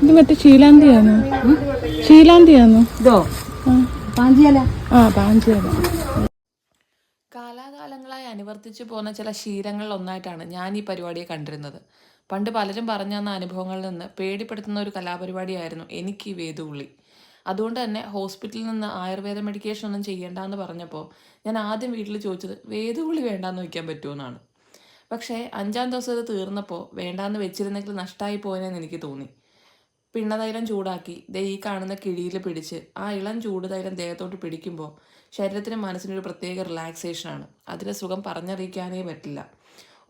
ഇത് മറ്റേ ശീലാന്തിയാണോ? ശീലാന്തിയാണോ ഇതോ? പാഞ്ചിയല. പാഞ്ചിയല. കാലാകാലങ്ങളായി അനുവർത്തിച്ചു പോകുന്ന ചില ശീലങ്ങളിൽ ഒന്നായിട്ടാണ് ഞാൻ ഈ പരിപാടിയെ കണ്ടിരുന്നത്. പണ്ട് പലരും പറഞ്ഞു തന്ന അനുഭവങ്ങളിൽ നിന്ന് പേടിപ്പെടുത്തുന്ന ഒരു കലാപരിപാടിയായിരുന്നു എനിക്ക് ഈ വേദുള്ളി. അതുകൊണ്ട് തന്നെ ഹോസ്പിറ്റലിൽ നിന്ന് ആയുർവേദ മെഡിക്കേഷൻ ഒന്നും ചെയ്യേണ്ടെന്ന് പറഞ്ഞപ്പോൾ ഞാൻ ആദ്യം വീട്ടിൽ ചോദിച്ചത് വേദുള്ളി വേണ്ടാന്ന് വയ്ക്കാൻ പറ്റുമോ എന്നാണ്. പക്ഷേ 5-ാം ദിവസം ഇത് തീർന്നപ്പോൾ വേണ്ടാന്ന് വെച്ചിരുന്നെങ്കിൽ നഷ്ടമായി പോയെന്ന് എനിക്ക് തോന്നി. പിണ്ണതൈലം ചൂടാക്കി ഈ കാണുന്ന കിഴിയിൽ പിടിച്ച് ആ ഇളം ചൂടുതൈലം ദേഹത്തോട്ട് പിടിക്കുമ്പോൾ ശരീരത്തിനും മനസ്സിനൊരു പ്രത്യേക റിലാക്സേഷനാണ്. അതിൻ്റെ സുഖം പറഞ്ഞറിയിക്കാനേ പറ്റില്ല.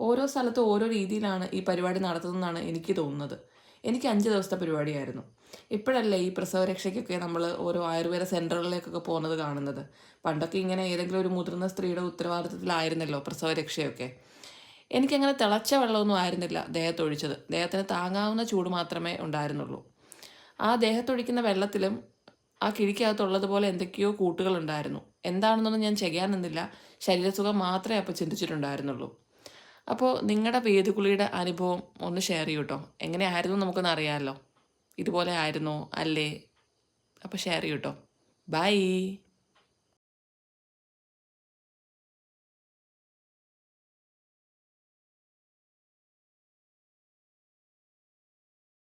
ഓരോ സ്ഥലത്തും ഓരോ രീതിയിലാണ് ഈ പരിപാടി നടത്തുന്നതെന്നാണ് എനിക്ക് തോന്നുന്നത്. എനിക്ക് 5 ദിവസത്തെ പരിപാടിയായിരുന്നു. ഇപ്പോഴല്ലേ ഈ പ്രസവരക്ഷയ്ക്കൊക്കെ നമ്മൾ ഓരോ ആയുർവേദ സെൻറ്ററുകളിലേക്കൊക്കെ പോകുന്നത് കാണുന്നത്. പണ്ടൊക്കെ ഇങ്ങനെ ഏതെങ്കിലും ഒരു മുതിർന്ന സ്ത്രീയുടെ ഉത്തരവാദിത്തത്തിലായിരുന്നല്ലോ പ്രസവരക്ഷയൊക്കെ. എനിക്കങ്ങനെ തിളച്ച വെള്ളമൊന്നും ആയിരുന്നില്ല ദേഹത്തൊഴിച്ചത്. ദേഹത്തിന് താങ്ങാവുന്ന ചൂട് മാത്രമേ ഉണ്ടായിരുന്നുള്ളൂ. ആ ദേഹത്തൊഴിക്കുന്ന വെള്ളത്തിലും ആ കിഴിക്കകത്തുള്ളതുപോലെ എന്തൊക്കെയോ കൂട്ടുകളുണ്ടായിരുന്നു. എന്താണെന്നൊന്നും ഞാൻ ചെയ്യാൻ നിന്നില്ല. ശരീരസുഖം മാത്രമേ അപ്പോൾ ചിന്തിച്ചിട്ടുണ്ടായിരുന്നുള്ളൂ. അപ്പോൾ നിങ്ങളുടെ വേദുകുളിയുടെ അനുഭവം ഒന്ന് ഷെയർ ചെയ്യൂ കേട്ടോ. എങ്ങനെയായിരുന്നു നമുക്കൊന്ന് അറിയാമല്ലോ. ഇതുപോലെ ആയിരുന്നോ അല്ലേ? അപ്പോൾ ഷെയർ ചെയ്യൂ കേട്ടോ. ബൈ.